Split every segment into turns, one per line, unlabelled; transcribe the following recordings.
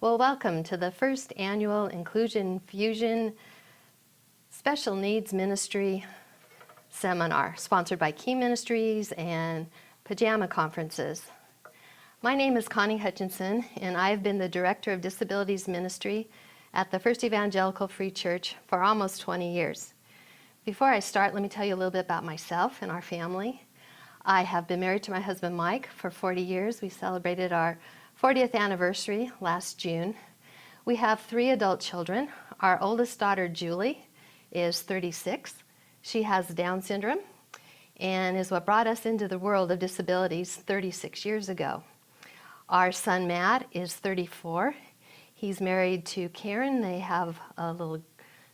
Well, welcome to the first annual Inclusion Fusion Special Needs Ministry Seminar, sponsored by Key Ministries and Pajama Conferences. My name is Connie Hutchinson, and I've been the Director of Disabilities Ministry at the First Evangelical Free Church for almost 20 years. Before I start, let me tell you a little bit about myself and our family. I have been married to my husband Mike for 40 years. We celebrated our 40th anniversary last June. We have 3 adult children. Our oldest daughter, Julie, is 36. She has Down syndrome and is what brought us into the world of disabilities 36 years ago. Our son, Matt, is 34. He's married to Karen. They have a little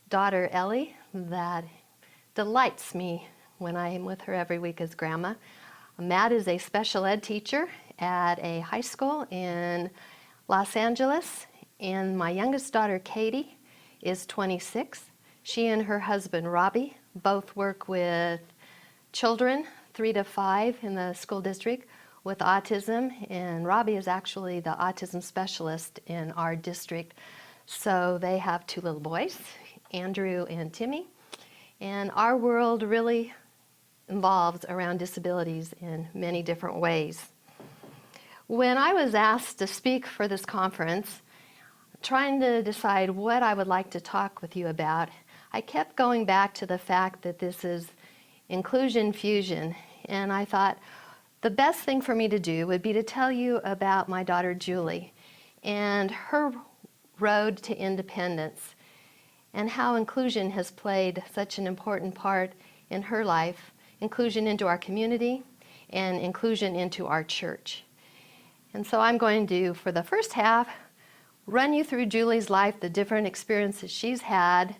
daughter, Ellie, that delights me when I am with her every week as grandma. Matt is a special ed teacher at a high school in Los Angeles, and my youngest daughter, Katie, is 26. She and her husband, Robbie, both work with children 3 to 5 in the school district with autism, and Robbie is actually the autism specialist in our district. So they have 2 little boys, Andrew and Timmy, and our world really involves around disabilities in many different ways. When I was asked to speak for this conference, trying to decide what I would like to talk with you about, I kept going back to the fact that this is Inclusion Fusion, and I thought the best thing for me to do would be to tell you about my daughter Julie and her road to independence and how inclusion has played such an important part in her life, inclusion into our community and inclusion into our church. And so I'm going to, for the first half, run you through Julie's life, the different experiences she's had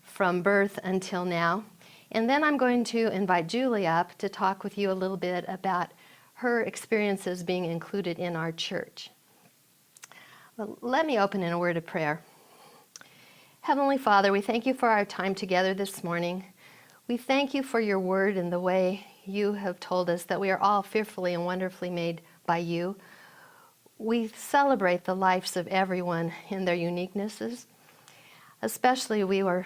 from birth until now. And then I'm going to invite Julie up to talk with you a little bit about her experiences being included in our church. Well, let me open in a word of prayer. Heavenly Father, we thank you for our time together this morning. We thank you for your word and the way you have told us that we are all fearfully and wonderfully made by you. We celebrate the lives of everyone in their uniquenesses. Especially we were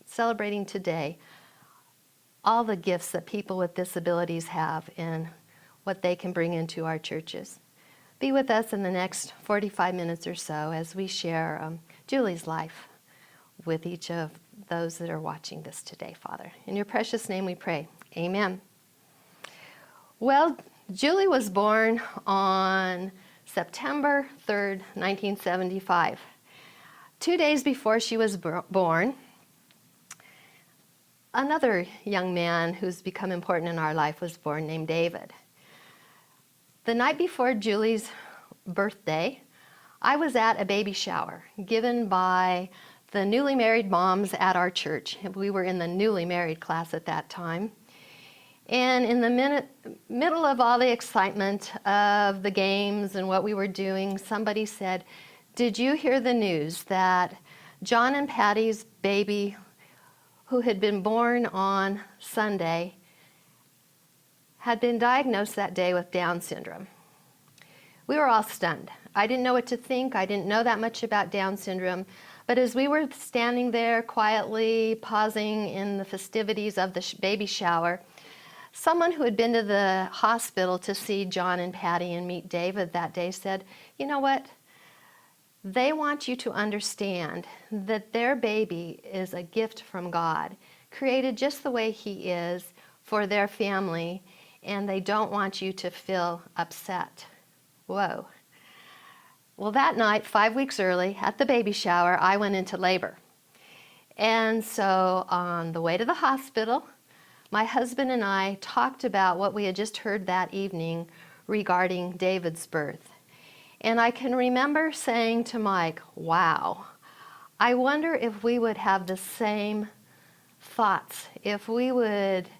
celebrating today all the gifts that people with disabilities have and what they can bring into our churches. Be with us in the next 45 minutes or so as we share Julie's life with each of those that are watching this today, Father. In your precious name we pray. Amen. Well, Julie was born on September 3rd, 1975. 2 days before she was born, another young man who's become important in our life was born, named David. The night before Julie's birthday, I was at a baby shower given by the newly married moms at our church. We were in the newly married class at that time. And in the middle of all the excitement of the games and what we were doing, somebody said, "Did you hear the news that John and Patty's baby, who had been born on Sunday, had been diagnosed that day with Down syndrome?" We were all stunned. I didn't know what to think. I didn't know that much about Down syndrome. But as we were standing there quietly pausing in the festivities of the baby shower, someone who had been to the hospital to see John and Patty and meet David that day said, "You know what? They want you to understand that their baby is a gift from God, created just the way he is for their family, and they don't want you to feel upset." Whoa. Well, that night, 5 weeks early, at the baby shower, I went into labor. And so on the way to the hospital, my husband and I talked about what we had just heard that evening regarding David's birth. And I can remember saying to Mike, "Wow, I wonder if we would have the same thoughts, if we would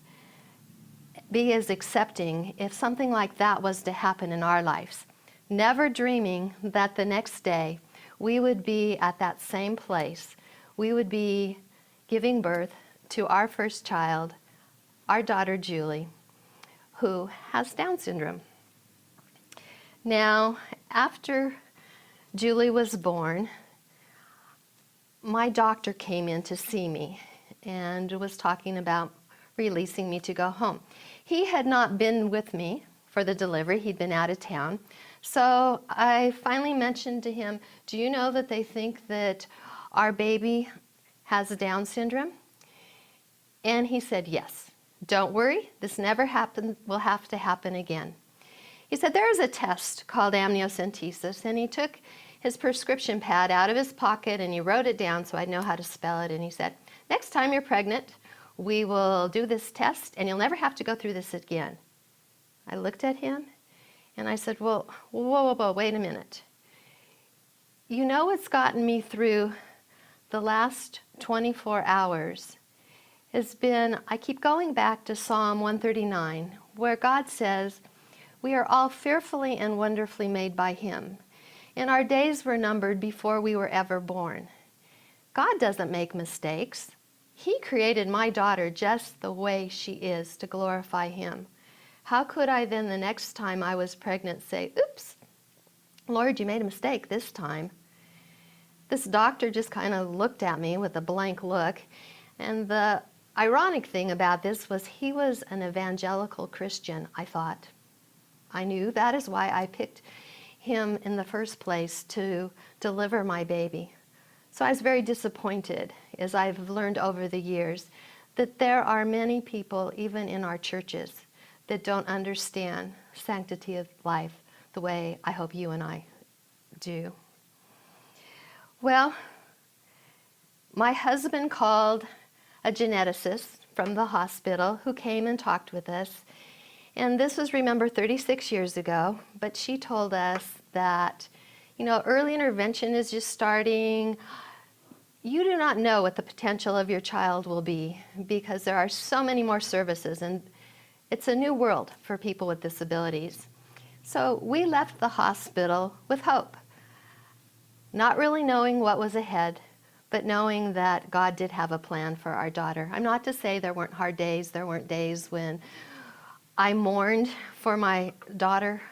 be as accepting if something like that was to happen in our lives." Never dreaming that the next day we would be at that same place. We would be giving birth to our first child, our daughter Julie, who has Down syndrome. Now, after Julie was born, my doctor came in to see me and was talking about releasing me to go home. He had not been with me for the delivery. He'd been out of town. So I finally mentioned to him, do you know that they think that our baby has Down syndrome? And he said, yes. Don't worry, this never happened, will have to happen again. He said, there is a test called amniocentesis, and he took his prescription pad out of his pocket and he wrote it down so I'd know how to spell it. And he said, next time you're pregnant, we will do this test and you'll never have to go through this again. I looked at him and I said, well, whoa, wait a minute. You know what's gotten me through the last 24 hours has been, I keep going back to Psalm 139, where God says, we are all fearfully and wonderfully made by Him, and our days were numbered before we were ever born. God doesn't make mistakes. He created my daughter just the way she is to glorify Him. How could I then the next time I was pregnant say, oops, Lord, you made a mistake this time? This doctor just kind of looked at me with a blank look, and the ironic thing about this was he was an evangelical Christian, I thought. I knew that is why I picked him in the first place to deliver my baby. So I was very disappointed, as I've learned over the years, that there are many people, even in our churches, that don't understand sanctity of life the way I hope you and I do. Well, my husband called a geneticist from the hospital who came and talked with us. And this was, remember, 36 years ago, but she told us that, early intervention is just starting. You do not know what the potential of your child will be because there are so many more services, and it's a new world for people with disabilities. So we left the hospital with hope, not really knowing what was ahead, but knowing that God did have a plan for our daughter. I'm not to say there weren't hard days. There weren't days when I mourned for my daughter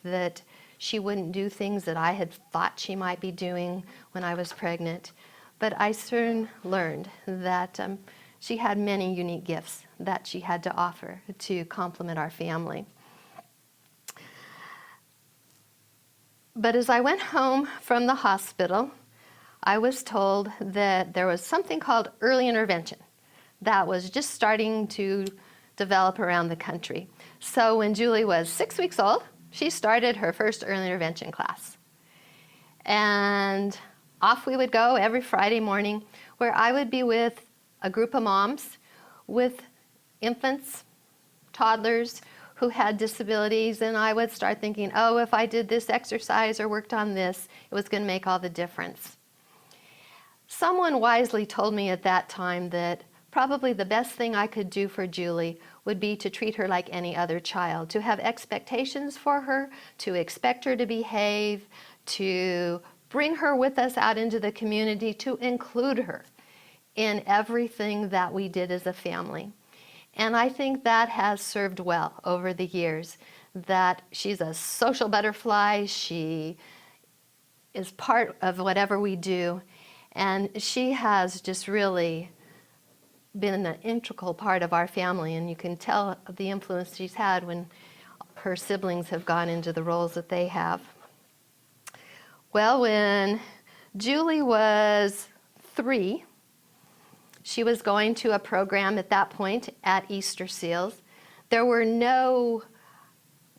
that she wouldn't do things that I had thought she might be doing when I was pregnant. But I soon learned that she had many unique gifts that she had to offer to complement our family. But as I went home from the hospital, I was told that there was something called early intervention that was just starting to develop around the country. So when Julie was 6 weeks old, she started her first early intervention class. And off we would go every Friday morning, where I would be with a group of moms with infants, toddlers who had disabilities, and I would start thinking, oh, if I did this exercise or worked on this, it was going to make all the difference. Someone wisely told me at that time that probably the best thing I could do for Julie would be to treat her like any other child, to have expectations for her, to expect her to behave, to bring her with us out into the community, to include her in everything that we did as a family. And I think that has served well over the years, that she's a social butterfly, she is part of whatever we do, and she has just really been an integral part of our family, and you can tell the influence she's had when her siblings have gone into the roles that they have. Well, when Julie was 3, she was going to a program at that point at Easter Seals. There were no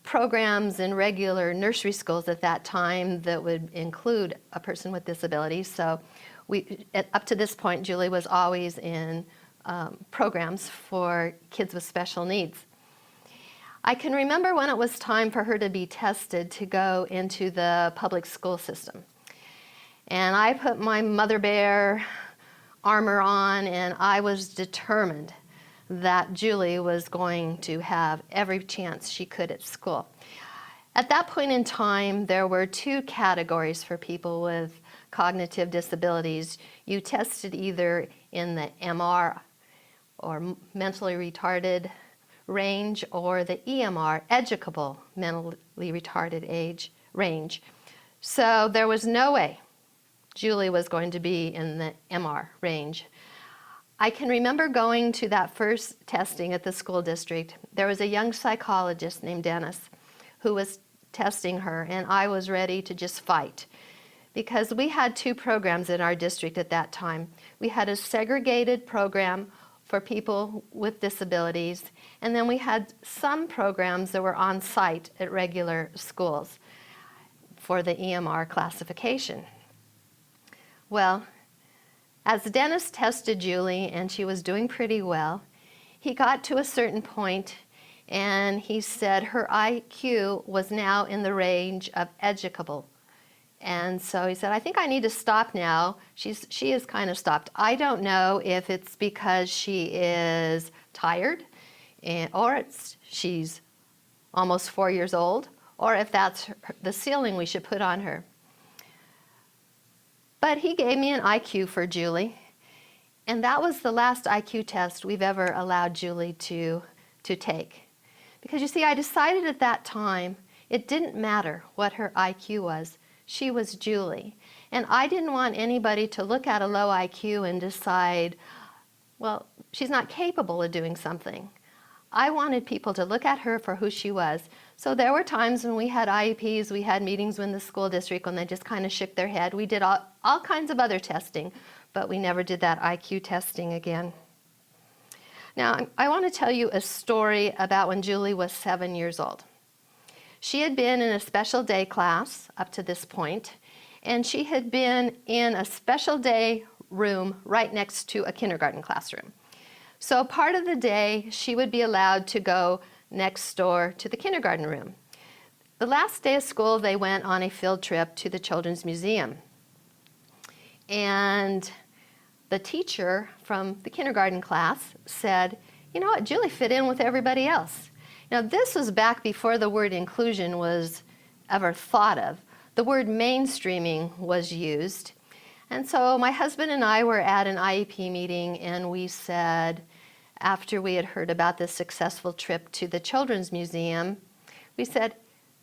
programs in regular nursery schools at that time that would include a person with disabilities. So up to this point, Julie was always in programs for kids with special needs. I can remember when it was time for her to be tested to go into the public school system. And I put my mother bear armor on, and I was determined that Julie was going to have every chance she could at school. At that point in time, there were 2 categories for people with cognitive disabilities. You tested either in the MR, or mentally retarded range, or the EMR, educable mentally retarded age range. So there was no way Julie was going to be in the MR range. I can remember going to that first testing at the school district. There was a young psychologist named Dennis who was testing her, and I was ready to just fight because we had two programs in our district at that time. We had a segregated program for people with disabilities, and then we had some programs that were on site at regular schools for the EMR classification. Well, as Dennis tested Julie and she was doing pretty well, he got to a certain point and he said her IQ was now in the range of educable. And so he said, I think I need to stop now. She is kind of stopped. I don't know if it's because she is tired or she's almost 4 years old, or if that's the ceiling we should put on her. But he gave me an IQ for Julie, and that was the last IQ test we've ever allowed Julie to take. Because you see, I decided at that time it didn't matter what her IQ was. She was Julie. And I didn't want anybody to look at a low IQ and decide, well, she's not capable of doing something. I wanted people to look at her for who she was. So there were times when we had IEPs, we had meetings with the school district when they just kind of shook their head. We did all kinds of other testing, but we never did that IQ testing again. Now, I want to tell you a story about when Julie was 7 years old. She had been in a special day class up to this point, and she had been in a special day room right next to a kindergarten classroom. So part of the day, she would be allowed to go next door to the kindergarten room. The last day of school, they went on a field trip to the Children's Museum. And the teacher from the kindergarten class said, you know what, Julie fit in with everybody else. Now, this was back before the word inclusion was ever thought of. The word mainstreaming was used. And so my husband and I were at an IEP meeting, and we said, after we had heard about this successful trip to the Children's Museum, we said,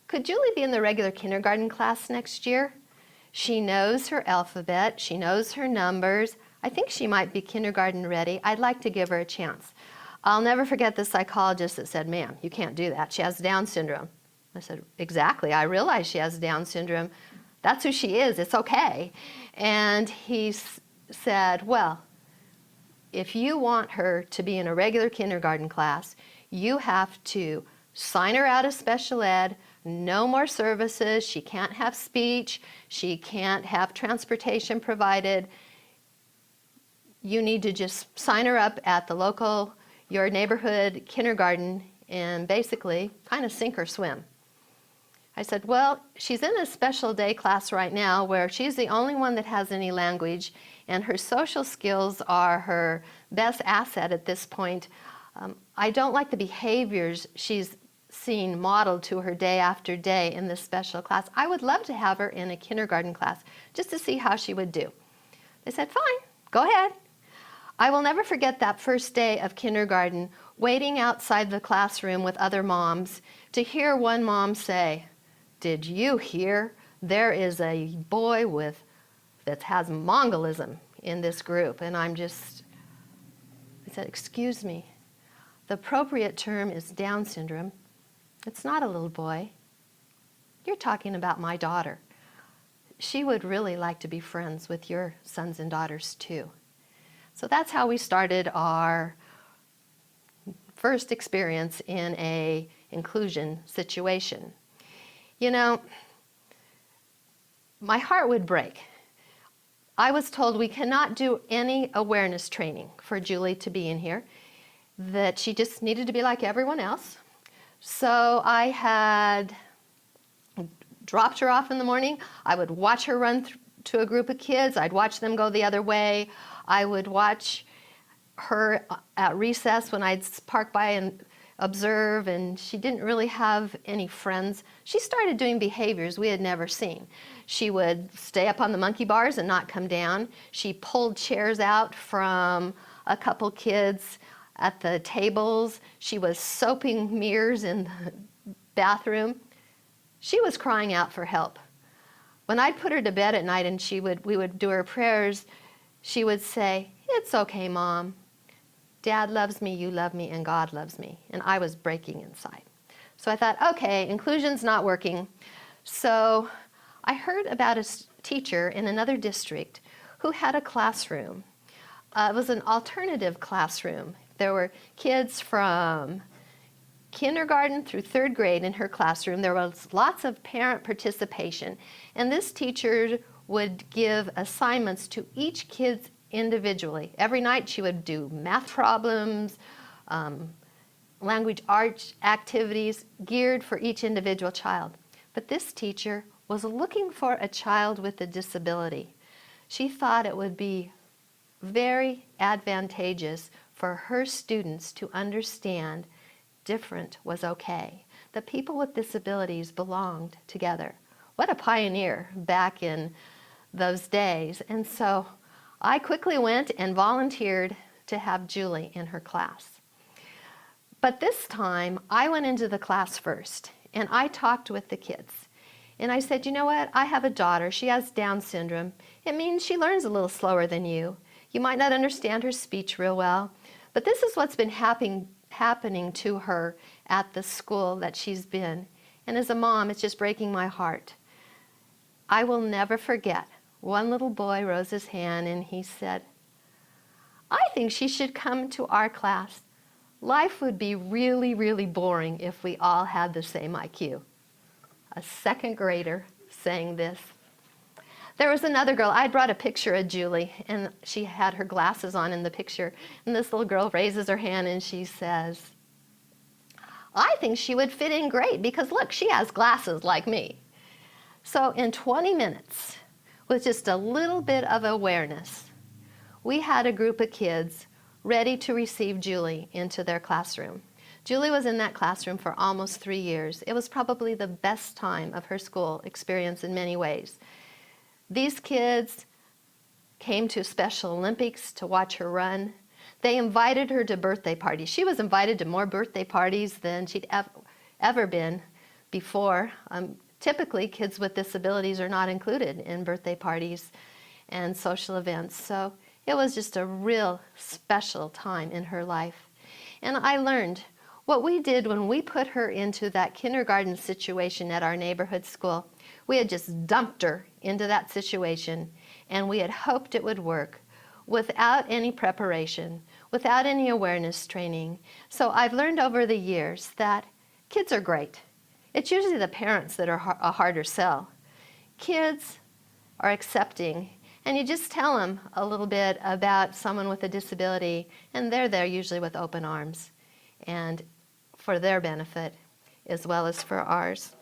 could Julie be in the regular kindergarten class next year? She knows her alphabet, she knows her numbers. I think she might be kindergarten ready. I'd like to give her a chance. I'll never forget the psychologist that said, ma'am, you can't do that. She has Down syndrome. I said, exactly, I realize she has Down syndrome. That's who she is, it's okay. And he said, well, if you want her to be in a regular kindergarten class, you have to sign her out of special ed, no more services, she can't have speech, she can't have transportation provided. You need to just sign her up at the local, your neighborhood kindergarten, and basically kind of sink or swim. I said, well, she's in a special day class right now where she's the only one that has any language, and her social skills are her best asset at this point. I don't like the behaviors she's seen modeled to her day after day in this special class. I would love to have her in a kindergarten class just to see how she would do. They said, fine, go ahead. I will never forget that first day of kindergarten, waiting outside the classroom with other moms to hear one mom say, did you hear there is a boy that has Mongolism in this group? And I said, excuse me, the appropriate term is Down syndrome. It's not a little boy. You're talking about my daughter. She would really like to be friends with your sons and daughters too. So that's how we started our first experience in an inclusion situation. You know, my heart would break. I was told we cannot do any awareness training for Julie to be in here, that she just needed to be like everyone else. So I had dropped her off in the morning. I would watch her run to a group of kids. I'd watch them go the other way. I would watch her at recess when I'd park by and observe, and she didn't really have any friends. She started doing behaviors we had never seen. She would stay up on the monkey bars and not come down. She pulled chairs out from a couple kids at the tables. She was soaping mirrors in the bathroom. She was crying out for help. When I'd put her to bed at night and we would do her prayers, she would say, "It's okay, Mom. Dad loves me, you love me, and God loves me." And I was breaking inside. So I thought, okay, inclusion's not working. So I heard about a teacher in another district who had a classroom. It was an alternative classroom. There were kids from kindergarten through third grade in her classroom. There was lots of parent participation. And this teacher would give assignments to each kid individually. Every night she would do math problems, language arts activities geared for each individual child. But this teacher was looking for a child with a disability. She thought it would be very advantageous for her students to understand different was okay, that people with disabilities belonged together. What a pioneer back in those days. And so I quickly went and volunteered to have Julie in her class. But this time I went into the class first and I talked with the kids. And I said, you know what, I have a daughter, she has Down syndrome. It means she learns a little slower than you. You might not understand her speech real well, but this is what's been happening to her at the school that she's been. And as a mom, it's just breaking my heart. I will never forget, one little boy rose his hand and he said, "I think she should come to our class. Life would be really, really boring if we all had the same IQ." A second grader saying this. There was another girl, I brought a picture of Julie, and she had her glasses on in the picture, and this little girl raises her hand and she says, "I think she would fit in great because look, she has glasses like me." So in 20 minutes, with just a little bit of awareness, we had a group of kids ready to receive Julie into their classroom. Julie was in that classroom for almost 3 years. It was probably the best time of her school experience in many ways. These kids came to Special Olympics to watch her run. They invited her to birthday parties. She was invited to more birthday parties than she'd ever been before. Typically, kids with disabilities are not included in birthday parties and social events. So it was just a real special time in her life. And I learned what we did when we put her into that kindergarten situation at our neighborhood school. We had just dumped her into that situation, and we had hoped it would work without any preparation, without any awareness training. So I've learned over the years that kids are great. It's usually the parents that are a harder sell. Kids are accepting, and you just tell them a little bit about someone with a disability, and they're there usually with open arms, and for their benefit as well as for ours.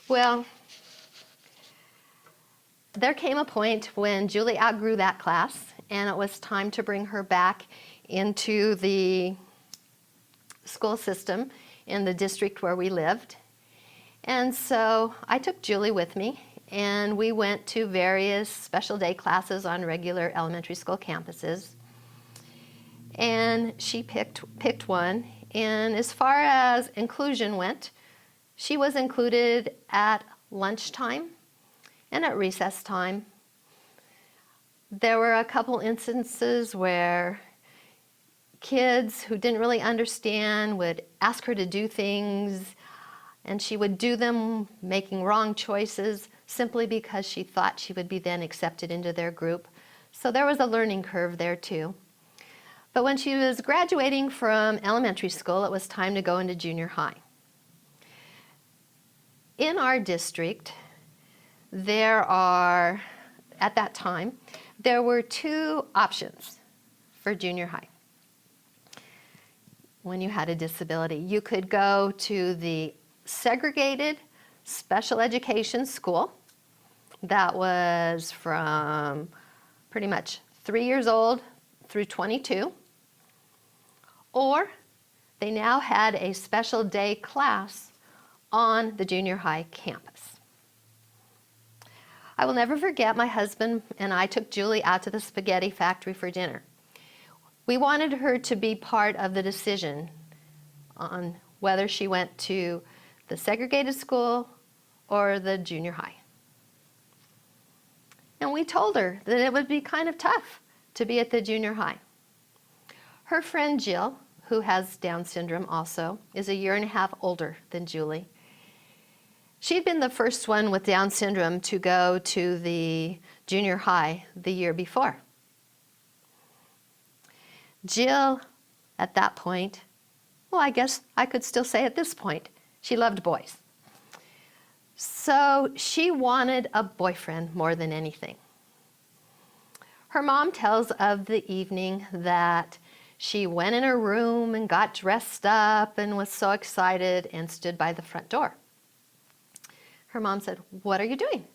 Well, there came a point when Julie outgrew that class, and it was time to bring her back into the school system in the district where we lived. And so I took Julie with me, and we went to various special day classes on regular elementary school campuses. And she picked one, and as far as inclusion went, she was included at lunchtime and at recess time. There were a couple instances where kids who didn't really understand would ask her to do things, and she would do them, making wrong choices simply because she thought she would be then accepted into their group. So there was a learning curve there too. But when she was graduating from elementary school, it was time to go into junior high. In our district, at that time, there were 2 options for junior high. When you had a disability, you could go to the segregated special education school that was from pretty much 3 years old through 22, or they now had a special day class on the junior high campus. I will never forget, my husband and I took Julie out to the spaghetti factory for dinner. We wanted her to be part of the decision on whether she went to the segregated school or the junior high? And we told her that it would be kind of tough to be at the junior high. Her friend Jill, who has Down syndrome also, is a year and a half older than Julie. She'd been the first one with Down syndrome to go to the junior high the year before. Jill, at that point, well, I guess I could still say at this point, she loved boys. So she wanted a boyfriend more than anything. Her mom tells of the evening that she went in her room and got dressed up and was so excited and stood by the front door. Her mom said, "What are you doing?"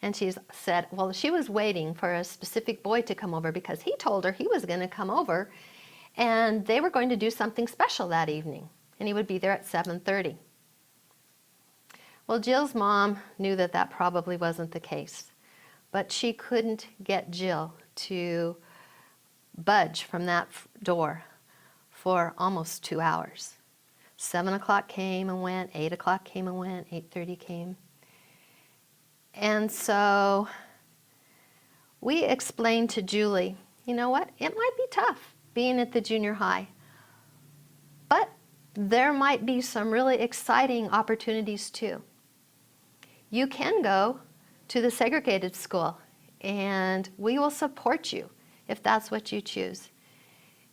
And she said, well, she was waiting for a specific boy to come over because he told her he was going to come over and they were going to do something special that evening, and he would be there at 7:30. Well, Jill's mom knew that that probably wasn't the case, but she couldn't get Jill to budge from that door for almost 2 hours. 7 o'clock came and went, 8 o'clock came and went, 8:30 came. And so we explained to Julie, you know what, it might be tough being at the junior high, but there might be some really exciting opportunities too. You can go to the segregated school and we will support you if that's what you choose.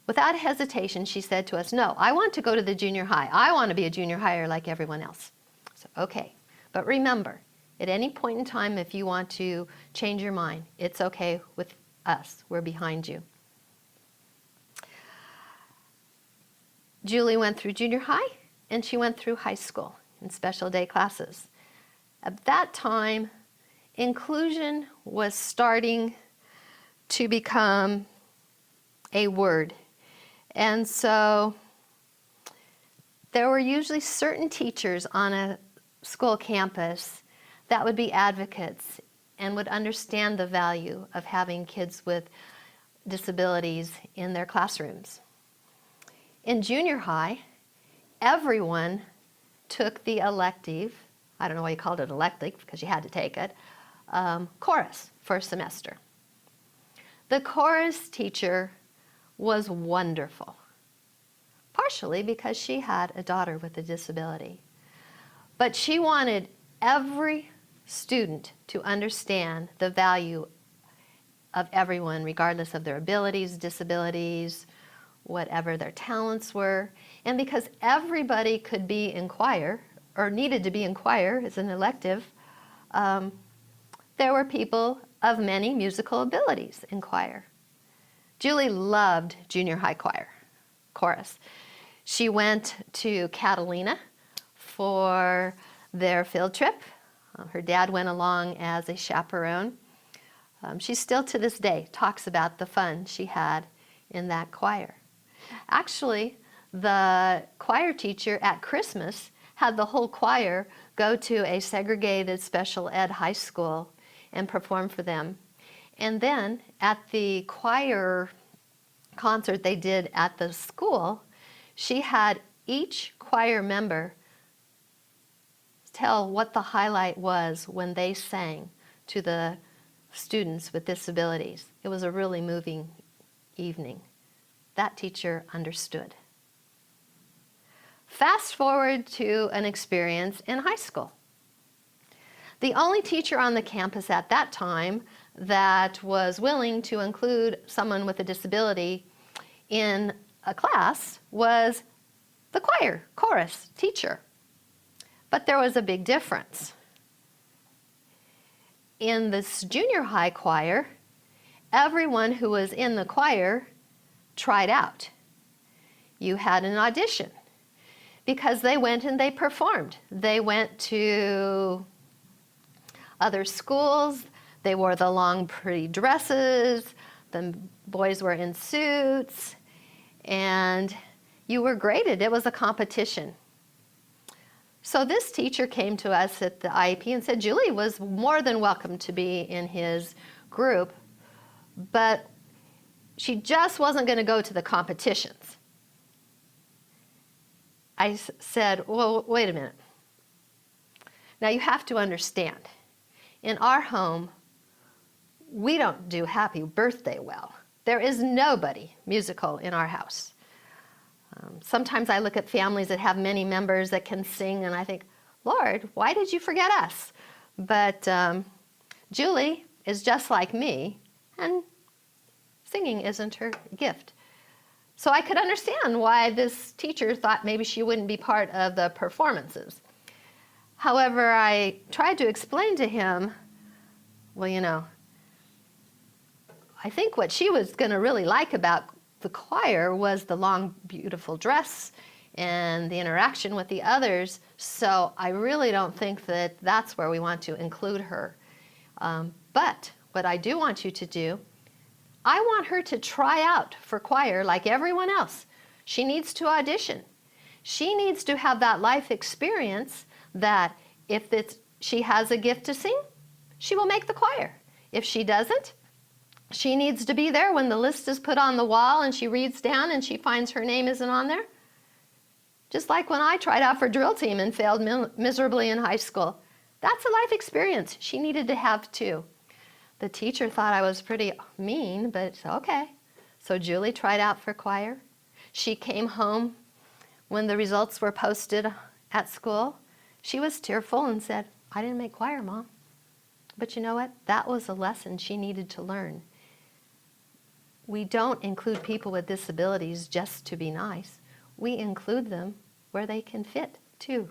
Without hesitation, she said to us, no, I want to go to the junior high. I want to be a junior higher like everyone else. So, okay, but remember, at any point in time, if you want to change your mind, it's okay with us. We're behind you. Julie went through junior high and she went through high school in special day classes. At that time, inclusion was starting to become a word. And so there were usually certain teachers on a school campus that would be advocates and would understand the value of having kids with disabilities in their classrooms. In junior high, everyone took the elective, I don't know why you called it elective because you had to take it, chorus for a semester. The chorus teacher was wonderful, partially because she had a daughter with a disability. But she wanted every student to understand the value of everyone, regardless of their abilities, disabilities, whatever their talents were. And because everybody could be in choir, or needed to be in choir as an elective, there were people of many musical abilities in choir. Julie loved junior high choir, chorus. She went to Catalina for their field trip. Her dad went along as a chaperone. She still to this day talks about the fun she had in that choir. Actually, the choir teacher at Christmas had the whole choir go to a segregated special ed high school and perform for them. And then at the choir concert they did at the school, she had each choir member tell what the highlight was when they sang to the students with disabilities. It was a really moving evening. That teacher understood. Fast forward to an experience in high school. The only teacher on the campus at that time that was willing to include someone with a disability in a class was the choir, chorus teacher. But there was a big difference. In this junior high choir, everyone who was in the choir tried out. You had an audition because they went and they performed. They went to other schools. They wore the long, pretty dresses. The boys were in suits. And you were graded. It was a competition. So this teacher came to us at the IEP and said Julie was more than welcome to be in his group, but she just wasn't going to go to the competitions. I said, well, wait a minute. Now you have to understand, in our home, we don't do happy birthday well. There is nobody musical in our house. Sometimes I look at families that have many members that can sing, and I think, Lord, why did you forget us? But Julie is just like me, and singing isn't her gift. So I could understand why this teacher thought maybe she wouldn't be part of the performances. However, I tried to explain to him, well, you know, I think what she was going to really like about the choir was the long, beautiful dress and the interaction with the others. So I really don't think that that's where we want to include her. But what I do want you to do, I want her to try out for choir like everyone else. She needs to audition. She needs to have that life experience that if she has a gift to sing, she will make the choir. If she doesn't, she needs to be there when the list is put on the wall and she reads down and she finds her name isn't on there. Just like when I tried out for drill team and failed miserably in high school. That's a life experience she needed to have too. The teacher thought I was pretty mean, but it's okay. So Julie tried out for choir. She came home when the results were posted at school. She was tearful and said, I didn't make choir, Mom. But you know what? That was a lesson she needed to learn. We don't include people with disabilities just to be nice. We include them where they can fit too.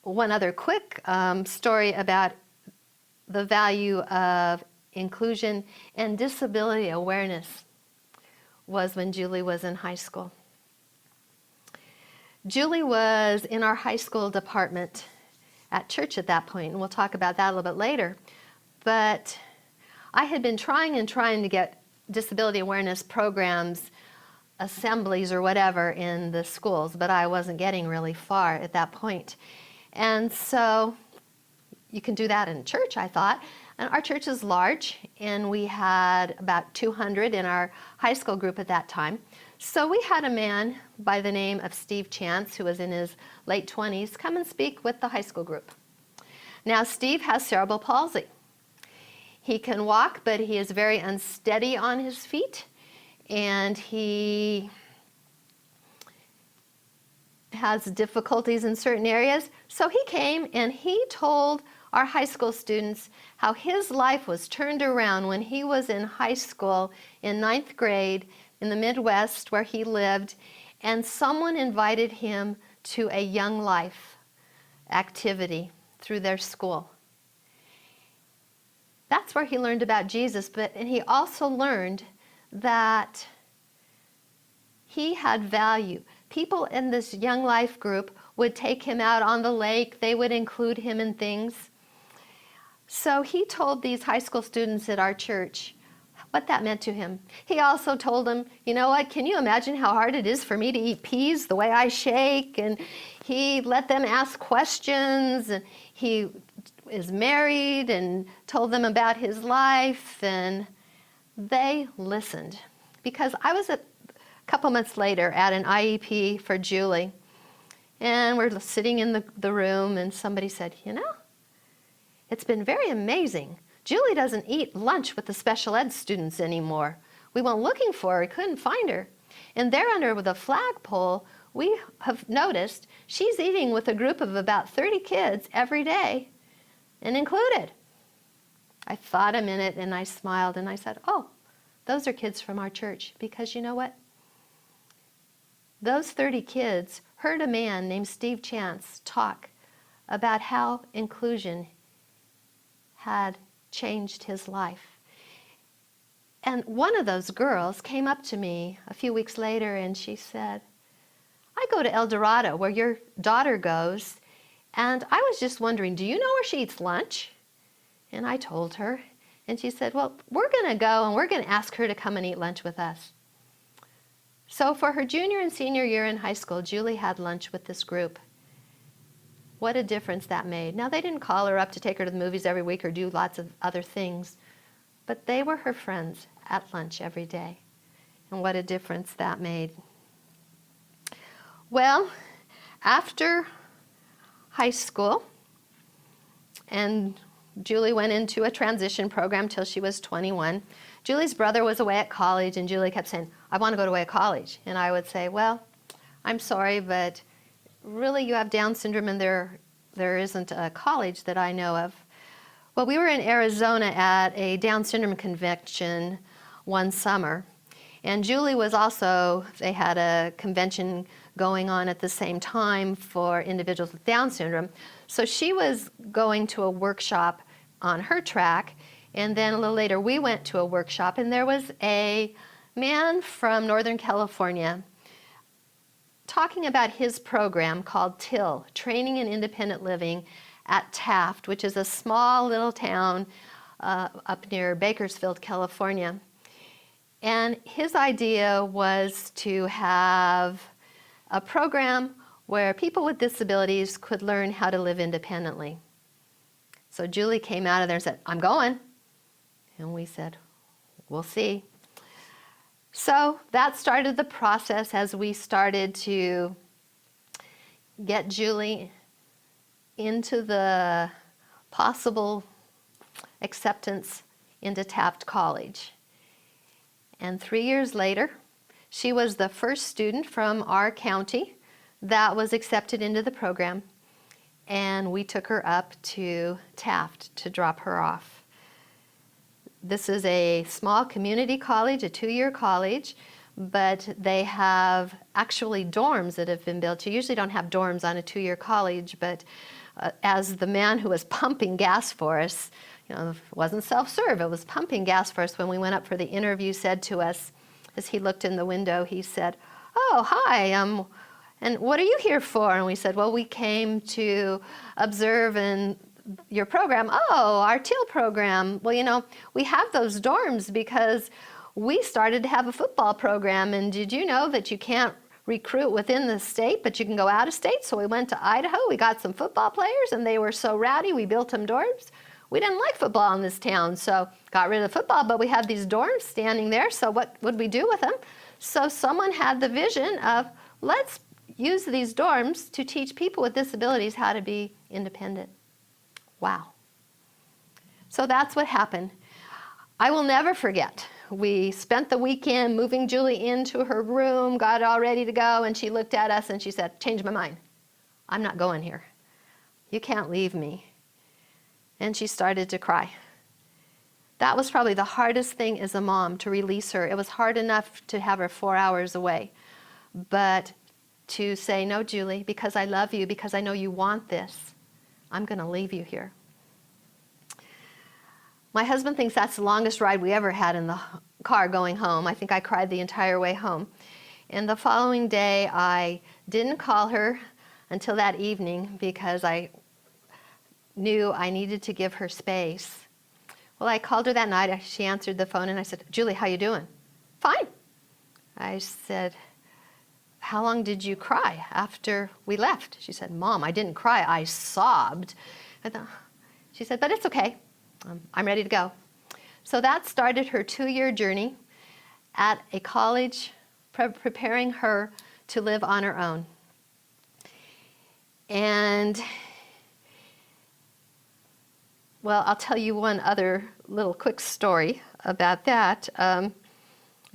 One other quick story about the value of inclusion and disability awareness was when Julie was in high school. Julie was in our high school department at church at that point, and we'll talk about that a little bit later. But I had been trying to get disability awareness programs, assemblies or whatever in the schools, but I wasn't getting really far at that point. And so you can do that in church, I thought. And our church is large, and we had about 200 in our high school group at that time. So we had a man by the name of Steve Chance, who was in his late 20s, come and speak with the high school group. Now, Steve has cerebral palsy. He can walk, but he is very unsteady on his feet, and he has difficulties in certain areas. So he came and he told our high school students how his life was turned around when he was in high school in 9th grade in the Midwest where he lived, and someone invited him to a Young Life activity through their school. That's where he learned about Jesus, and he also learned that he had value. People in this Young Life group would take him out on the lake. They would include him in things. So he told these high school students at our church what that meant to him. He also told them, you know what, can you imagine how hard it is for me to eat peas the way I shake? And he let them ask questions, and he is married and told them about his life, and they listened. Because I was a couple months later at an IEP for Julie, and we're sitting in the room, and somebody said, you know, it's been very amazing. Julie doesn't eat lunch with the special ed students anymore. We went looking for her, we couldn't find her. And there under the flagpole, we have noticed she's eating with a group of about 30 kids every day, and included. I thought a minute and I smiled and I said, oh, those are kids from our church. Because you know what? Those 30 kids heard a man named Steve Chance talk about how inclusion had changed his life. And one of those girls came up to me a few weeks later and she said, I go to El Dorado where your daughter goes, and I was just wondering, do you know where she eats lunch? And I told her, and she said, well, we're going to go and we're going to ask her to come and eat lunch with us. So for her junior and senior year in high school, Julie had lunch with this group. What a difference that made. Now, they didn't call her up to take her to the movies every week or do lots of other things, but they were her friends at lunch every day. And what a difference that made. Well, after high school, And Julie went into a transition program till she was 21. Julie's brother was away at college, and Julie kept saying, I want to go away at college. And I would say, well, I'm sorry, but really you have Down syndrome and there isn't a college that I know of. Well, we were in Arizona at a Down syndrome convention one summer. And Julie was also, they had a convention going on at the same time for individuals with Down syndrome. So she was going to a workshop on her track, and then a little later we went to a workshop, and there was a man from Northern California talking about his program called TIL, Training in Independent Living, at Taft, which is a small little town up near Bakersfield, California. And his idea was to have a program where people with disabilities could learn how to live independently. So Julie came out of there and said, I'm going. And we said, we'll see. So that started the process as we started to get Julie into the possible acceptance into Taft College. And 3 years later, she was the first student from our county that was accepted into the program, and we took her up to Taft to drop her off. This is a small community college, a 2-year college, but they have actually dorms that have been built. You usually don't have dorms on a 2-year college, but as the man who was pumping gas for us, it wasn't self-serve, it was pumping gas for us when we went up for the interview, said to us, as he looked in the window, he said, oh, hi, and what are you here for? And we said, well, we came to observe your program. Oh, our TIL program. Well, we have those dorms because we started to have a football program, and did you know that you can't recruit within the state, but you can go out of state? So we went to Idaho, we got some football players, and they were so rowdy, we built them dorms. We didn't like football in this town, so got rid of football, but we had these dorms standing there, so what would we do with them? So someone had the vision of, let's use these dorms to teach people with disabilities how to be independent. Wow. So that's what happened. I will never forget. We spent the weekend moving Julie into her room, got all ready to go, and she looked at us and she said, change my mind. I'm not going here. You can't leave me. And she started to cry. That was probably the hardest thing as a mom, to release her. It was hard enough to have her 4 hours away. But to say, no, Julie, because I love you, because I know you want this, I'm going to leave you here. My husband thinks that's the longest ride we ever had in the car going home. I think I cried the entire way home. And the following day, I didn't call her until that evening because I knew I needed to give her space. Well, I called her that night. She answered the phone, and I said, Julie, how you doing? Fine. I said, how long did you cry after we left? She said, Mom, I didn't cry. I sobbed. She said, but it's okay. I'm ready to go. So that started her 2-year journey at a college, preparing her to live on her own. And well, I'll tell you one other little quick story about that.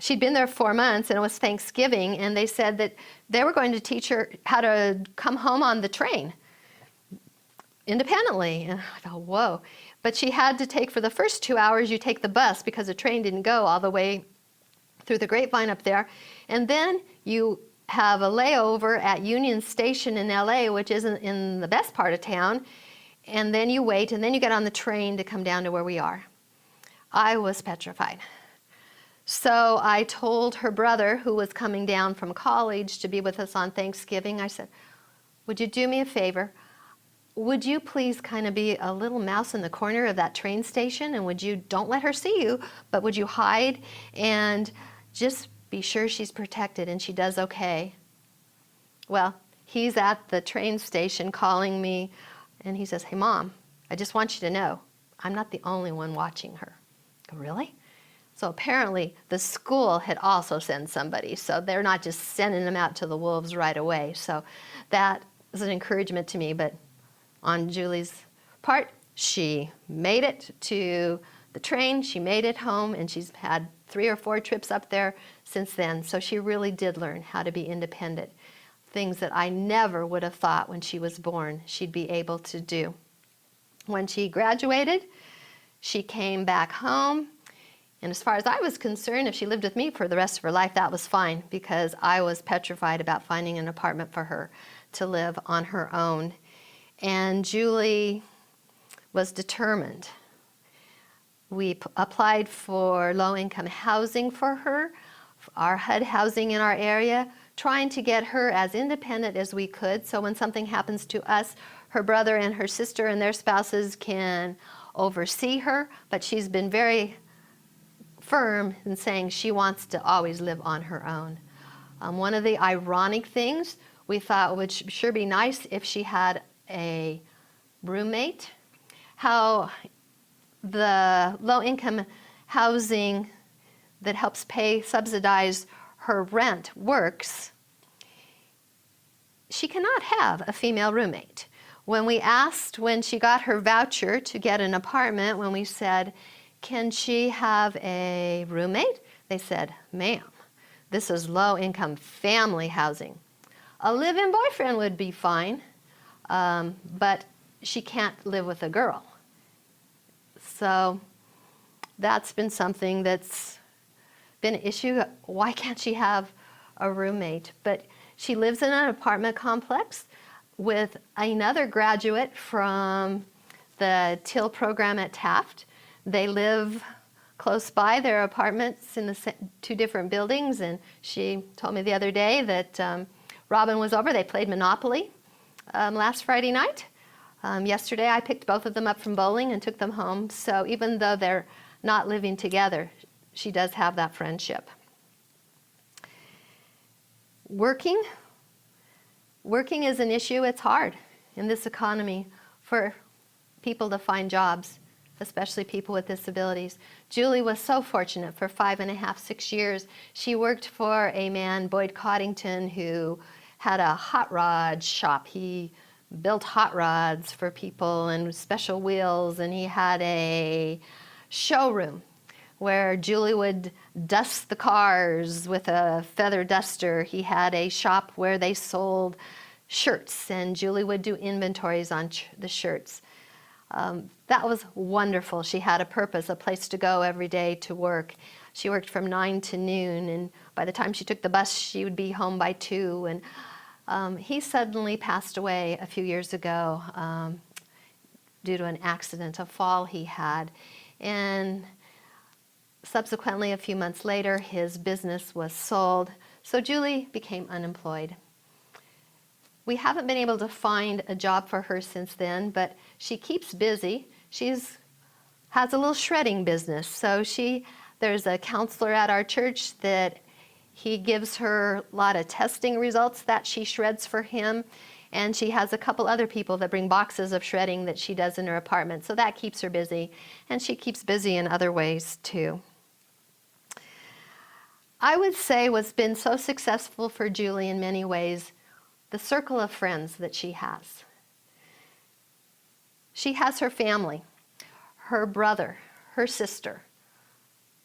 She'd been there 4 months, and it was Thanksgiving, and they said that they were going to teach her how to come home on the train independently. And I thought, whoa. But she had to take, for the first 2 hours, you take the bus because the train didn't go all the way through the grapevine up there. And then you have a layover at Union Station in LA, which isn't in the best part of town. And then you wait, and then you get on the train to come down to where we are. I was petrified. So I told her brother, who was coming down from college to be with us on Thanksgiving, I said, would you do me a favor? Would you please kind of be a little mouse in the corner of that train station, and don't let her see you, but would you hide and just be sure she's protected and she does okay? Well, he's at the train station calling me, and he says, hey, Mom, I just want you to know, I'm not the only one watching her. I go, really? So apparently the school had also sent somebody, so they're not just sending them out to the wolves right away. So that was an encouragement to me, but on Julie's part, She made it to the train, she made it home, and she's had 3 or 4 trips up there since then. So she really did learn how to be independent. Things that I never would have thought when she was born she'd be able to do. When she graduated, she came back home. And as far as I was concerned, if she lived with me for the rest of her life, that was fine, because I was petrified about finding an apartment for her to live on her own. And Julie was determined. We applied for low-income housing for her, our HUD housing in our area, trying to get her as independent as we could, so when something happens to us, her brother and her sister and their spouses can oversee her, but she's been very firm in saying she wants to always live on her own. One of the ironic things we thought would sure be nice if she had a roommate. How the low-income housing that helps subsidize her rent works, she cannot have a female roommate. When we asked, when she got her voucher to get an apartment, when we said, can she have a roommate? They said, ma'am, this is low-income family housing. A live-in boyfriend would be fine, but she can't live with a girl. So that's been something that's been an issue. Why can't she have a roommate? But she lives in an apartment complex with another graduate from the TIL program at Taft. They live close by, their apartments in the 2 different buildings, and she told me the other day that Robin was over. They played Monopoly last Friday night. Yesterday I picked both of them up from bowling and took them home. So even though they're not living together, she does have that friendship. Working is an issue. It's hard in this economy for people to find jobs, especially people with disabilities. Julie was so fortunate. For 5.5, 6 years, she worked for a man, Boyd Coddington, who had a hot rod shop. He built hot rods for people and special wheels, and he had a showroom where Julie would dust the cars with a feather duster. He had a shop where they sold shirts, and Julie would do inventories on the shirts. That was wonderful. She had a purpose, a place to go every day to work. She worked from 9 to noon, and by the time she took the bus, she would be home by 2. And he suddenly passed away a few years ago due to an accident, a fall he had. And subsequently, a few months later, his business was sold, so Julie became unemployed. We haven't been able to find a job for her since then, but she keeps busy. She has a little shredding business. So there's a counselor at our church that he gives her a lot of testing results that she shreds for him. And she has a couple other people that bring boxes of shredding that she does in her apartment. So that keeps her busy. And she keeps busy in other ways too. I would say what's been so successful for Julie in many ways, the circle of friends that she has. She has her family, her brother, her sister,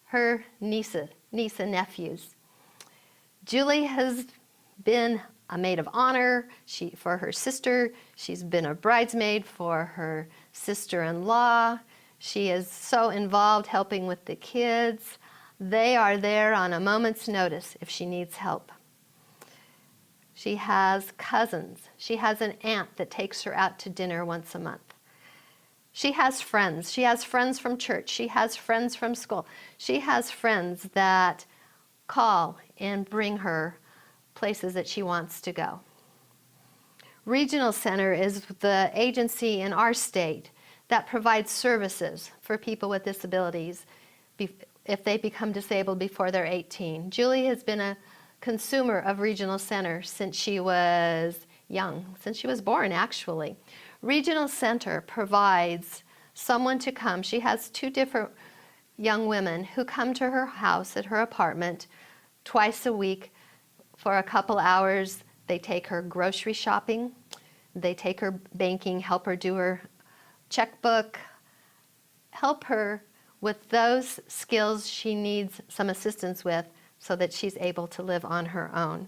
her niece and nephews. Julie has been a maid of honor for her sister. She's been a bridesmaid for her sister-in-law. She is so involved helping with the kids. They are there on a moment's notice if she needs help. She has cousins. She has an aunt that takes her out to dinner once a month. She has friends. She has friends from church. She has friends from school. She has friends that call and bring her places that she wants to go. Regional Center is the agency in our state that provides services for people with disabilities if they become disabled before they're 18. Julie has been a consumer of Regional Center since she was young, since she was born actually. Regional Center provides someone to come. She has 2 different young women who come to her house at her apartment twice a week for a couple hours. They take her grocery shopping, they take her banking, help her do her checkbook, help her with those skills she needs some assistance with so that she's able to live on her own.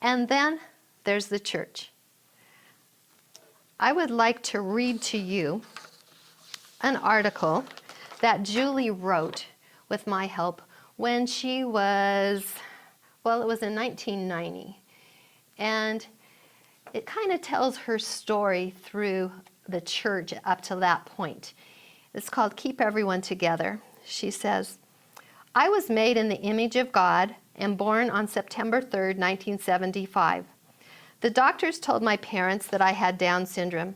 And then there's the church. I would like to read to you an article that Julie wrote with my help when she was, well, it was in 1990. And it kind of tells her story through the church up to that point. It's called Keep Everyone Together. She says, I was made in the image of God and born on September 3rd, 1975. The doctors told my parents that I had Down syndrome.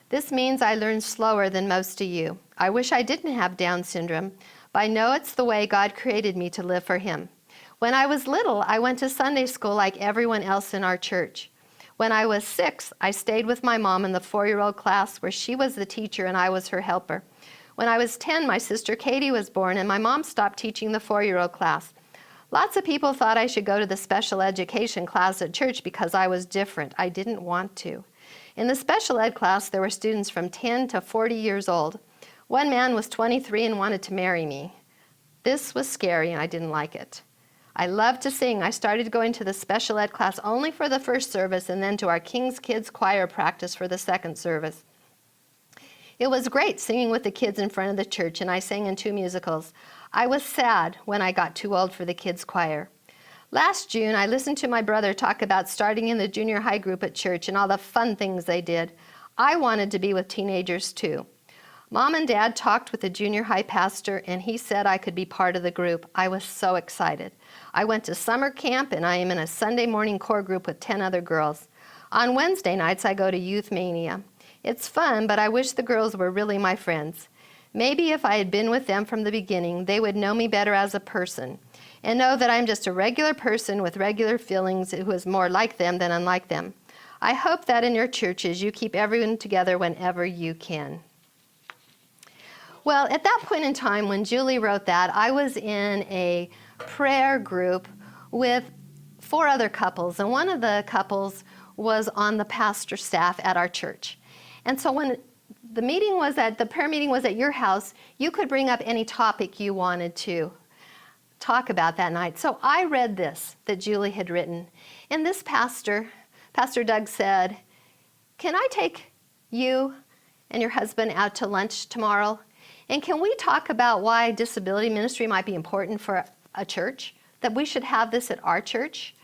This means I learn slower than most of you. I wish I didn't have Down syndrome, but I know it's the way God created me to live for Him. When I was little, I went to Sunday school like everyone else in our church. When I was 6, I stayed with my mom in the 4-year-old class where she was the teacher and I was her helper. When I was 10, my sister Katie was born and my mom stopped teaching the 4-year-old class. Lots of people thought I should go to the special education class at church because I was different. I didn't want to. In the special ed class, there were students from 10 to 40 years old. One man was 23 and wanted to marry me. This was scary and I didn't like it. I loved to sing. I started going to the special ed class only for the first service and then to our King's Kids choir practice for the second service. It was great singing with the kids in front of the church, and I sang in 2 musicals. I was sad when I got too old for the kids' choir. Last June, I listened to my brother talk about starting in the junior high group at church and all the fun things they did. I wanted to be with teenagers too. Mom and Dad talked with the junior high pastor, and he said I could be part of the group. I was so excited. I went to summer camp, and I am in a Sunday morning core group with 10 other girls. On Wednesday nights, I go to Youth Mania. It's fun, but I wish the girls were really my friends. Maybe if I had been with them from the beginning, they would know me better as a person and know that I'm just a regular person with regular feelings who is more like them than unlike them. I hope that in your churches you keep everyone together whenever you can. Well, at that point in time when Julie wrote that, I was in a prayer group with 4 other couples, and one of the couples was on the pastor staff at our church. And so when the prayer meeting was at your house, you could bring up any topic you wanted to talk about that night. So I read this that Julie had written. And this Pastor Doug said, can I take you and your husband out to lunch tomorrow? And can we talk about why disability ministry might be important for a church? That we should have this at our church?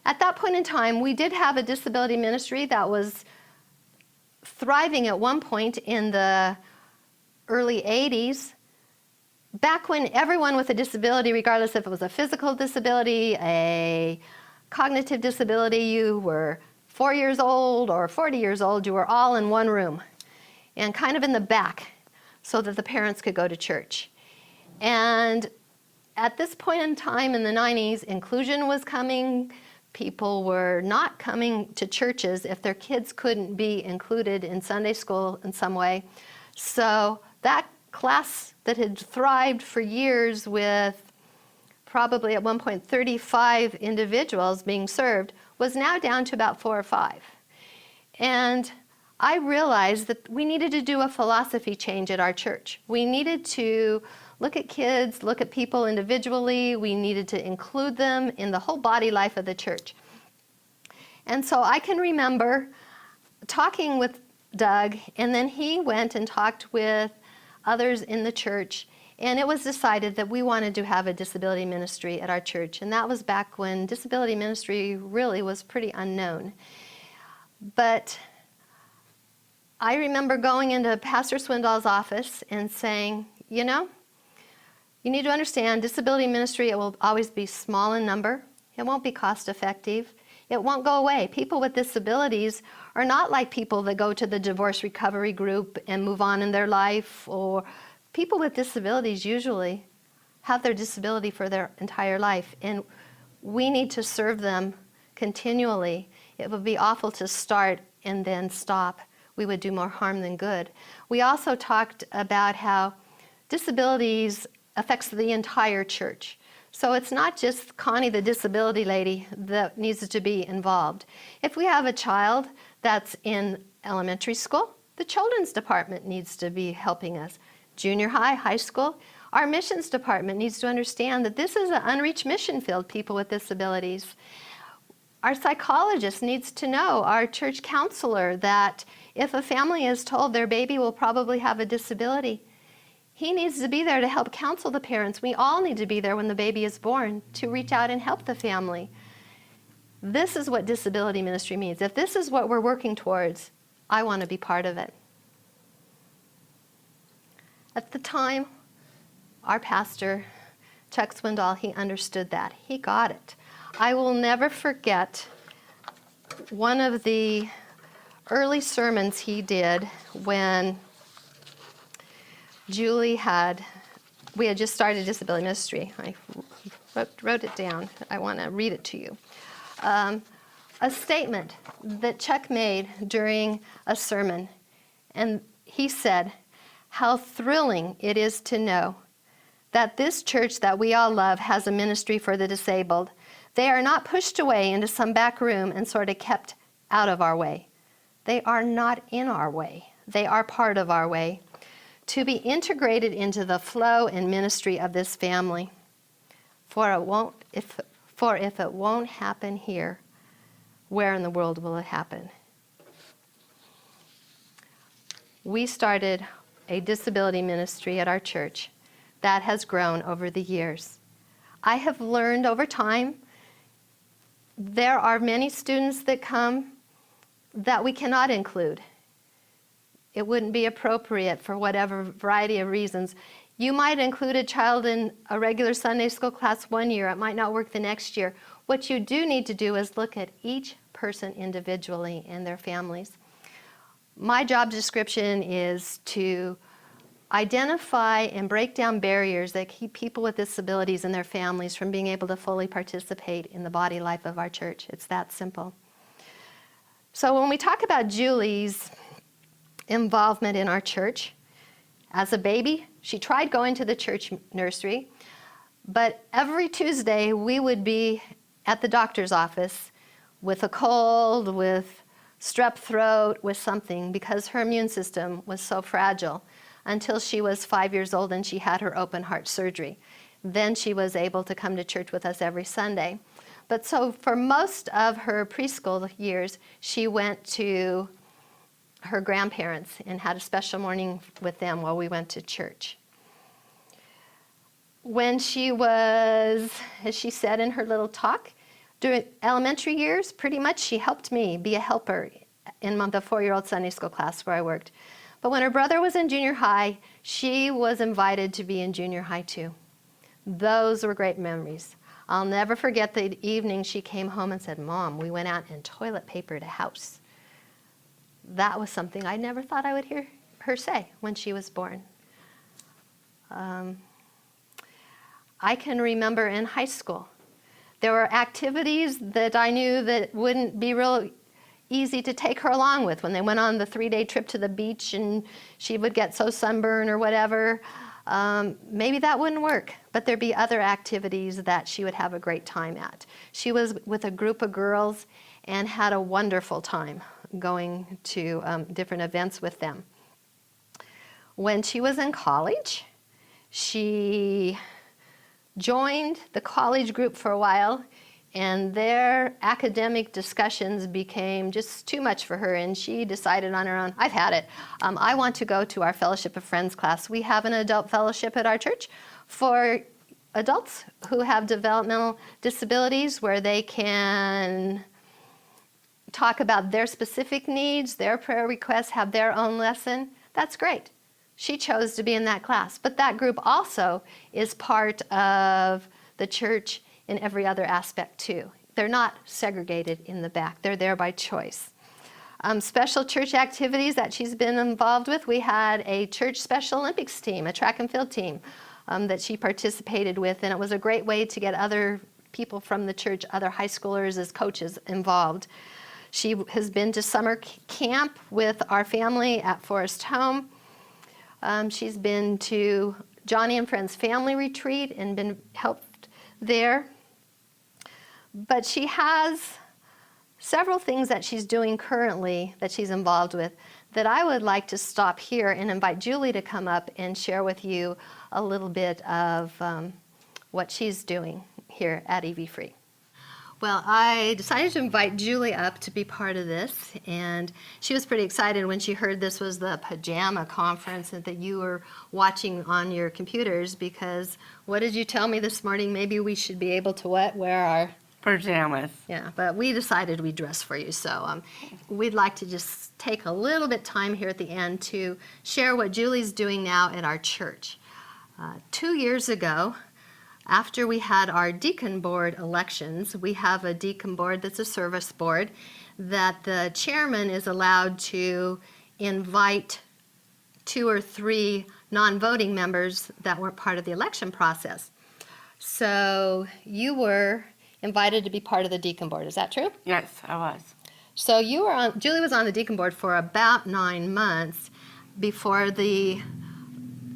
At that point in time, we did have a disability ministry that was thriving at one point in the early 80s, back when everyone with a disability, regardless if it was a physical disability, a cognitive disability, you were 4 years old or 40 years old, you were all in one room and kind of in the back so that the parents could go to church. And at this point in time in the 90s, inclusion was coming. People were not coming to churches if their kids couldn't be included in Sunday school in some way. So that class that had thrived for years with probably at one point 35 individuals being served was now down to about 4 or 5. And I realized that we needed to do a philosophy change at our church. We needed to look at kids, look at people individually. We needed to include them in the whole body life of the church. And so I can remember talking with Doug, and then he went and talked with others in the church, and it was decided that we wanted to have a disability ministry at our church. And that was back when disability ministry really was pretty unknown. But I remember going into Pastor Swindoll's office and saying, you know, you need to understand disability ministry, it will always be small in number. It won't be cost effective. It won't go away. People with disabilities are not like people that go to the divorce recovery group and move on in their life, or people with disabilities usually have their disability for their entire life, and we need to serve them continually. It would be awful to start and then stop. We would do more harm than good. We also talked about how disabilities affects the entire church. So it's not just Connie, the disability lady, that needs to be involved. If we have a child that's in elementary school, The children's department needs to be helping us. Junior high, high school, our missions department needs to understand that this is an unreached mission field, people with disabilities. Our psychologist needs to know, our church counselor, that if a family is told their baby will probably have a disability, he needs to be there to help counsel the parents. We all need to be there when the baby is born to reach out and help the family. This is what disability ministry means. If this is what we're working towards, I want to be part of it. At the time, our pastor, Chuck Swindoll, he understood that. He got it. I will never forget one of the early sermons he did when we had just started disability ministry. I wrote it down. I want to read it to you. A statement that Chuck made during a sermon, and he said, "How thrilling it is to know that this church that we all love has a ministry for the disabled. They are not pushed away into some back room and sort of kept out of our way. They are not in our way. They are part of our way. To be integrated into the flow and ministry of this family. For if it won't happen here, where in the world will it happen?" We started a disability ministry at our church that has grown over the years. I have learned over time there are many students that come that we cannot include. It wouldn't be appropriate for whatever variety of reasons. You might include a child in a regular Sunday school class one year. It might not work the next year. What you do need to do is look at each person individually and their families. My job description is to identify and break down barriers that keep people with disabilities and their families from being able to fully participate in the body life of our church. It's that simple. So when we talk about Julie's involvement in our church, as a baby, she tried going to the church nursery, but every Tuesday we would be at the doctor's office with a cold, with strep throat, with something, because her immune system was so fragile until she was 5 years old and she had her open heart surgery. Then she was able to come to church with us every Sunday. But so for most of her preschool years, she went to her grandparents and had a special morning with them while we went to church. When she was, as she said in her little talk, during elementary years, pretty much she helped me be a helper in the 4-year-old Sunday school class where I worked. But when her brother was in junior high, she was invited to be in junior high too. Those were great memories. I'll never forget the evening she came home and said, "Mom, we went out and toilet papered a house." That was something I never thought I would hear her say when she was born. I can remember in high school, there were activities that I knew that wouldn't be real easy to take her along with. When they went on the 3-day trip to the beach and she would get so sunburned or whatever, maybe that wouldn't work. But there'd be other activities that she would have a great time at. She was with a group of girls and had a wonderful time going to different events with them. When she was in college, she joined the college group for a while, and their academic discussions became just too much for her, and she decided on her own, "I've had it. I want to go to our Fellowship of Friends class." We have an adult fellowship at our church for adults who have developmental disabilities where they can talk about their specific needs, their prayer requests, have their own lesson. That's great. She chose to be in that class. But that group also is part of the church in every other aspect too. They're not segregated in the back. They're there by choice. Special church activities that she's been involved with. We had a church Special Olympics team, a track and field team that she participated with, and it was a great way to get other people from the church, other high schoolers as coaches involved. She has been to summer camp with our family at Forest Home. She's been to Johnny and Friends Family Retreat and been helped there. But she has several things that she's doing currently that she's involved with that I would like to stop here and invite Julie to come up and share with you a little bit of what she's doing here at EV Free. Well, I decided to invite Julie up to be part of this, and she was pretty excited when she heard this was the pajama conference and that you were watching on your computers, because what did you tell me this morning? Maybe we should be able to what? Wear our
pajamas.
Yeah, but we decided we'd dress for you, so we'd like to just take a little bit time here at the end to share what Julie's doing now at our church. 2 years ago, after we had our deacon board elections, we have a deacon board that's a service board that the chairman is allowed to invite 2 or 3 non-voting members that weren't part of the election process. So you were invited to be part of the deacon board, is that true?
Yes, I was.
So Julie was on the deacon board for about 9 months before the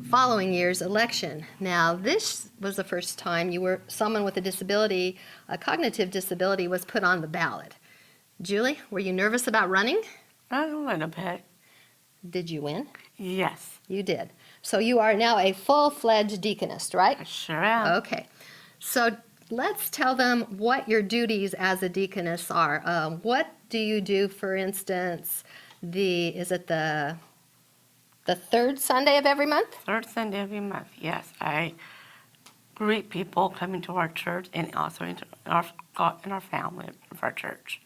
following year's election. Now, this was the first time someone with a disability, a cognitive disability, was put on the ballot. Julie, were you nervous about running?
A little bit.
Did you win?
Yes.
You did. So you are now a full-fledged deaconess, right?
I sure am.
Okay. So let's tell them what your duties as a deaconess are. What do you do, for instance, is it the third Sunday of every month?
Third Sunday of every month, yes. I greet people coming to our church and also in our family of our church.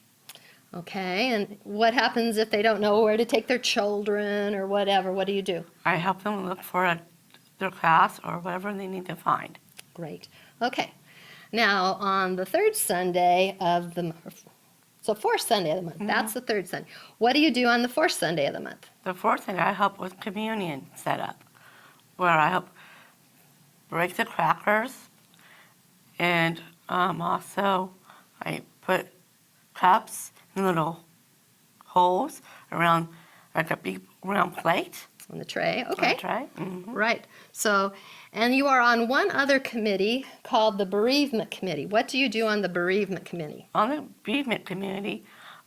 Okay, and what happens if they don't know where to take their children or whatever? What do you do?
I help them look for their class or whatever they need to find.
Great. Okay. Now, on the third Sunday of the month, so fourth Sunday of the month, that's the third Sunday. What do you do on the fourth Sunday of the month?
The fourth thing, I help with communion setup, where I help break the crackers, and also I put cups in little holes around, like a big round plate.
On the tray, okay.
On the tray. Mm-hmm.
Right. So, and you are on one other committee called the Bereavement Committee. What do you do on the Bereavement Committee?
On the bereavement community,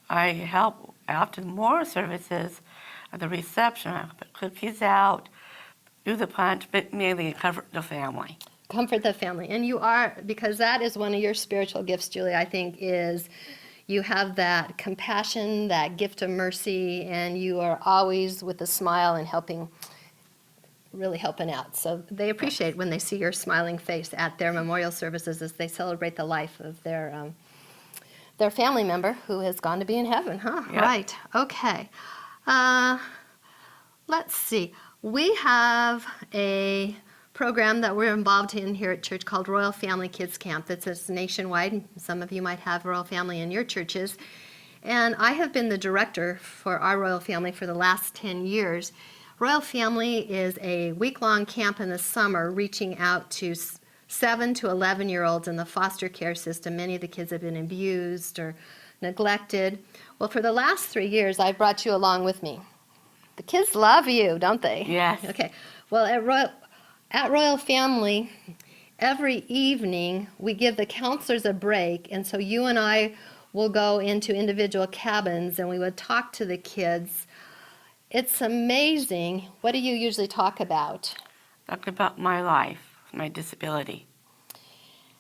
I help after more services at the reception. I put cookies out, do the punch, but mainly comfort the family. Comfort
the family. And you are, because that is one of your spiritual gifts, Julie, I think, is you have that compassion, that gift of mercy, and you are always with a smile and really helping out. So they appreciate when they see your smiling face at their memorial services as they celebrate the life of their family member who has gone to be in heaven, huh?
Yep.
Right. Okay. Let's see. We have a program that we're involved in here at church called Royal Family Kids Camp that's nationwide. Some of you might have Royal Family in your churches. And I have been the director for our Royal Family for the last 10 years. Royal Family is a week-long camp in the summer reaching out to 7 to 11-year-olds in the foster care system. Many of the kids have been abused or neglected. Well, for the last 3 years, I've brought you along with me. The kids love you, don't they?
Yes.
Okay. Well, at Royal Family, every evening we give the counselors a break, and so you and I will go into individual cabins and we would talk to the kids. It's amazing. What do you usually talk about?
Talk about my life, my disability.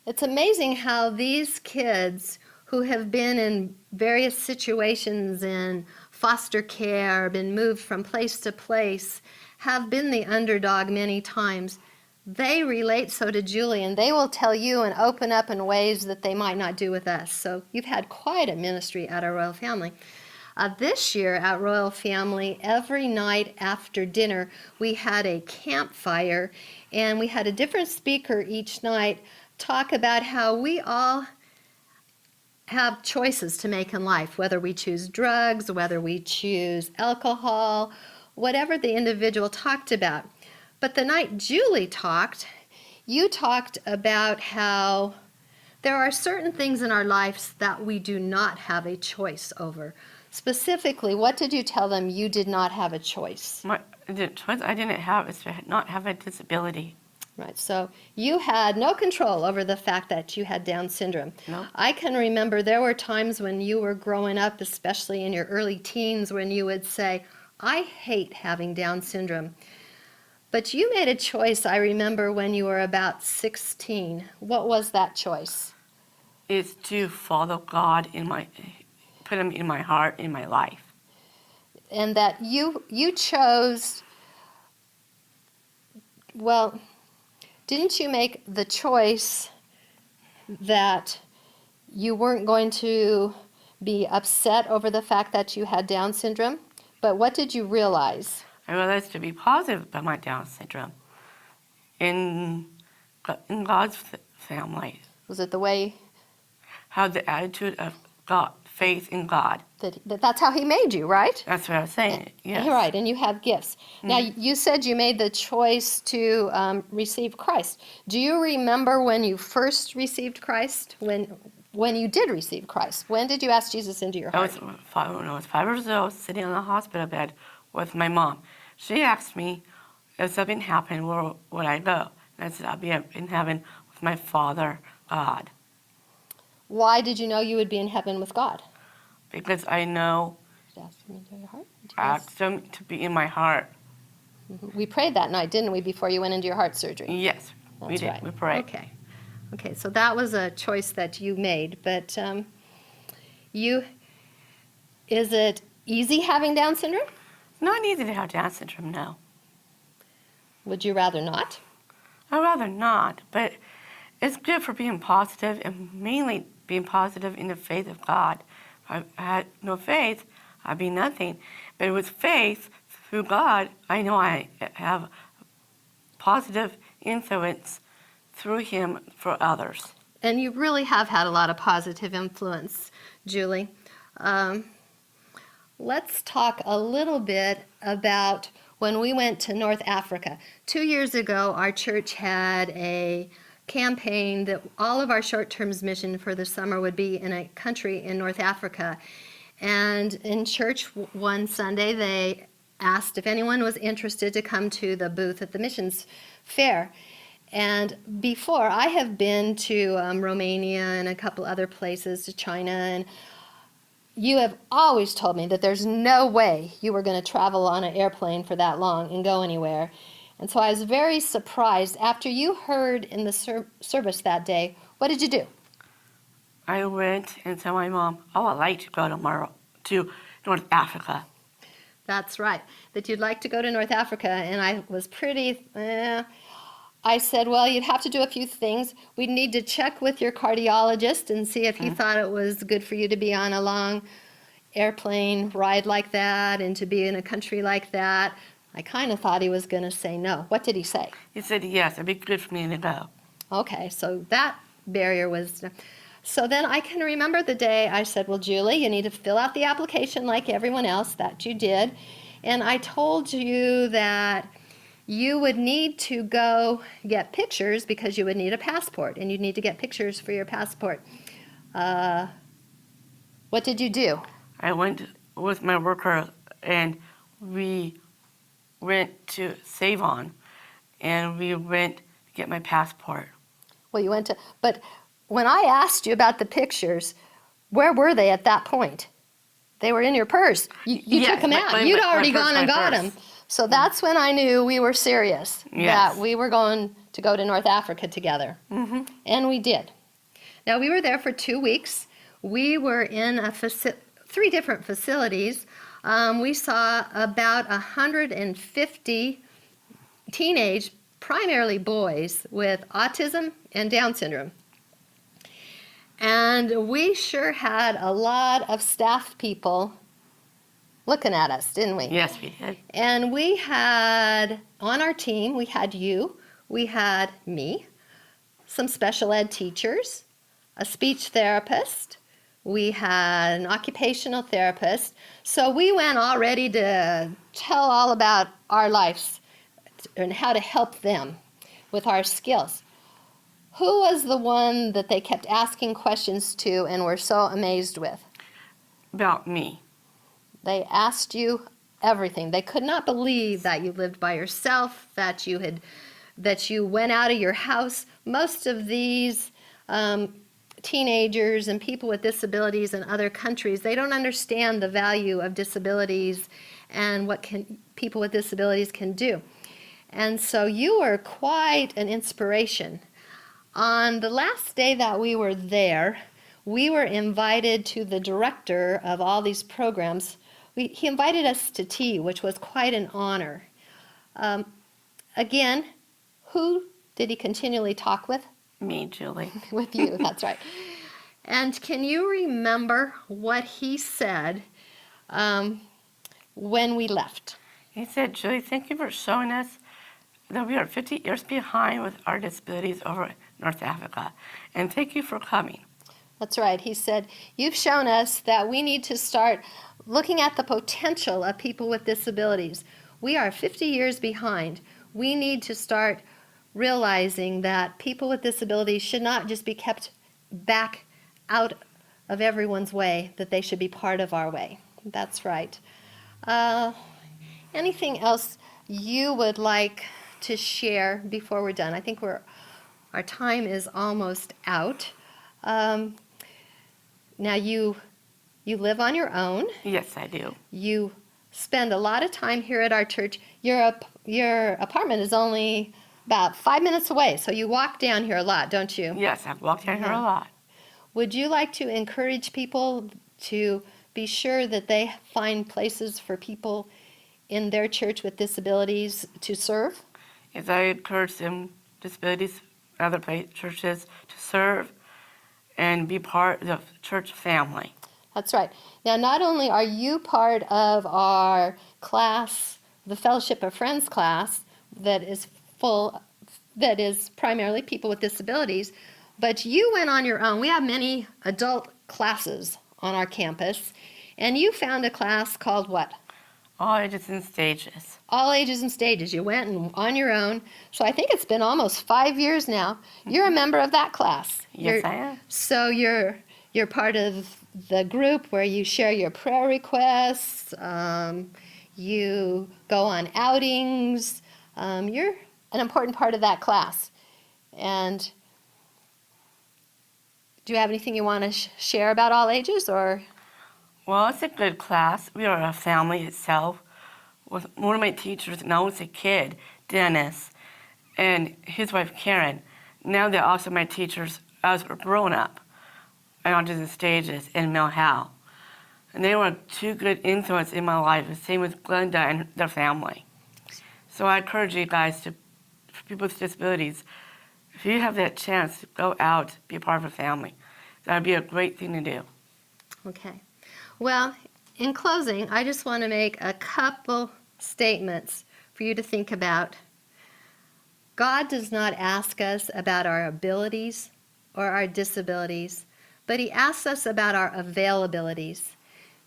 It's amazing how these kids who have been in various situations in foster care, been moved from place to place, have been the underdog many times. They relate so to Julie, and they will tell you and open up in ways that they might not do with us. So you've had quite a ministry at our Royal Family. This year at Royal Family, every night after dinner, we had a campfire, and we had a different speaker each night talk about how we all have choices to make in life, whether we choose drugs, whether we choose alcohol, whatever the individual talked about. But the night Julie talked, you talked about how there are certain things in our lives that we do not have a choice over. Specifically, what did you tell them you did not have a choice?
The choice I didn't have is to not have a disability.
Right, so you had no control over the fact that you had Down syndrome.
No.
I can remember there were times when you were growing up, especially in your early teens, when you would say, I hate having Down syndrome. But you made a choice, I remember, when you were about 16. What was that choice?
Is to follow God put Him in my heart, in my life.
And that you chose, well, didn't you make the choice that you weren't going to be upset over the fact that you had Down syndrome? But what did you realize?
I realized to be positive about my Down syndrome in God's family.
Was it the way
Have the attitude of God, faith in God.
that's how He made you, right?
That's what I was saying. Yes.
Right, and you have gifts. Now, you said you made the choice to receive Christ. Do you remember when you first received Christ? When you did receive Christ? When did you ask Jesus into your heart?
When I was 5 years old, sitting on the hospital bed with my mom. She asked me if something happened, where would I go? And I said, I'll be in heaven with my Father, God.
Why did you know you would be in heaven with God?
Because I know
Did you ask Him into your heart? Did you
I
ask-
asked Him to be in my heart.
We prayed that night, didn't we, before you went into your heart surgery?
Yes, we
That's
did.
right.
We prayed.
Okay, so that was a choice that you made. But is it easy having Down syndrome?
It's not easy to have Down syndrome, no.
Would you rather not?
I'd rather not, but it's good for being positive and mainly being positive in the faith of God. If I had no faith, I'd be nothing. But with faith through God, I know I have positive influence through Him for others.
And you really have had a lot of positive influence, Julie. Let's talk a little bit about when we went to North Africa. 2 years ago, our church had a campaign that all of our short-term mission for the summer would be in a country in North Africa. And in church one Sunday, they asked if anyone was interested to come to the booth at the missions fair. And before, I have been to Romania and a couple other places, to China, and you have always told me that there's no way you were going to travel on an airplane for that long and go anywhere. And so I was very surprised. After you heard in the service that day, what did you do?
I went and told my mom, oh, I'd like to go tomorrow to North Africa.
That's right, that you'd like to go to North Africa. And I was pretty, I said, well, you'd have to do a few things. We'd need to check with your cardiologist and see if he thought it was good for you to be on a long airplane ride like that and to be in a country like that. I kind of thought he was going to say no. What did he say?
He said, yes, it'd be good for me to go.
Okay, so that barrier was... So then I can remember the day I said, well, Julie, you need to fill out the application like everyone else. That you did. And I told you that you would need to go get pictures because you would need a passport, and you'd need to get pictures for your passport. What did you do?
I went with my worker, and we went to Save On, and we went to get my passport.
Well, you went to, but when I asked you about the pictures, where were they at that point? They were in your purse. You
Yes,
took them out. You'd already gone and got them. So that's when I knew we were serious,
Yes.
that we were going to go to North Africa together.
Mm-hmm.
And we did. Now, we were there for 2 weeks. We were in 3 different facilities. We saw about 150 teenage, primarily boys, with autism and Down syndrome. And we sure had a lot of staff people looking at us, didn't we?
Yes, we did.
And we had, on our team, we had you, we had me, some special ed teachers, a speech therapist, we had an occupational therapist. So we went all ready to tell all about our lives and how to help them with our skills. Who was the one that they kept asking questions to and were so amazed with?
About me.
They asked you everything. They could not believe that you lived by yourself, that you went out of your house. Most of these teenagers and people with disabilities in other countries, they don't understand the value of disabilities and what people with disabilities can do. And so you were quite an inspiration. On the last day that we were there, we were invited to the director of all these programs. He invited us to tea, which was quite an honor. Again, who did he continually talk with?
Me, Julie.
With you, that's right. And can you remember what he said when we left?
He said, Julie, thank you for showing us that we are 50 years behind with our disabilities over in North Africa. And thank you for coming.
That's right. He said, you've shown us that we need to start looking at the potential of people with disabilities. We are 50 years behind. We need to start realizing that people with disabilities should not just be kept back out of everyone's way, that they should be part of our way. That's right. Anything else you would like to share before we're done? I think our time is almost out. Now you live on your own.
Yes, I do.
You spend a lot of time here at our church. Your apartment is only about 5 minutes away, so you walk down here a lot, don't you?
Yes, I've walked down here a lot.
Would you like to encourage people to be sure that they find places for people in their church with disabilities to serve?
Yes, I encourage them, disabilities, other churches, to serve and be part of the church family.
That's right. Now, not only are you part of our class, the Fellowship of Friends class, that is primarily people with disabilities, but you went on your own. We have many adult classes on our campus, and you found a class called what?
All ages and stages.
All ages and stages. You went on your own. So I think it's been almost 5 years now. You're a member of that class.
Yes, I am.
So you're part of the group where you share your prayer requests. You go on outings. You're an important part of that class. And do you have anything you want to share about all ages, or?
Well, it's a good class. We are a family itself. With one of my teachers, and I was a kid, Dennis, and his wife, Karen. Now they're also my teachers as a grown-up and onto the stages in Mill Howe. And they were two good influences in my life, the same with Glenda and their family. So I encourage you guys, for people with disabilities, if you have that chance to go out, be a part of a family, that would be a great thing to do.
Okay. Well, in closing, I just want to make a couple statements for you to think about. God does not ask us about our abilities or our disabilities, but He asks us about our availabilities.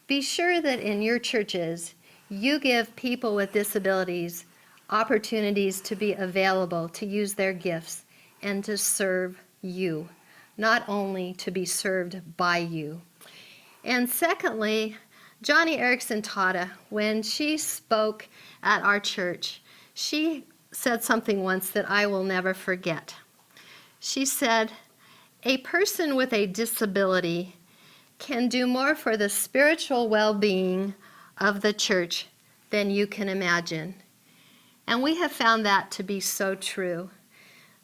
Be sure that in your churches, you give people with disabilities opportunities to be available, to use their gifts, and to serve you, not only to be served by you. And secondly, Johnny Erickson Tata, when she spoke at our church, she said something once that I will never forget. She said, "A person with a disability can do more for the spiritual well-being of the church than you can imagine." And we have found that to be so true,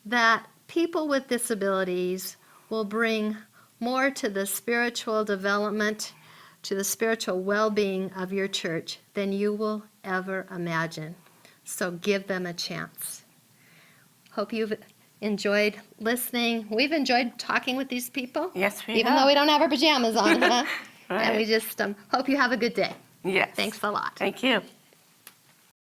that people with disabilities will bring more to the spiritual development, to the spiritual well-being of your church than you will ever imagine. So give them a chance. Hope you've enjoyed listening. We've enjoyed talking with these people.
Yes, we
Even
have.
though we don't have our pajamas on, huh?
Right.
And we just hope you have a good day.
Yes.
Thanks a lot.
Thank you.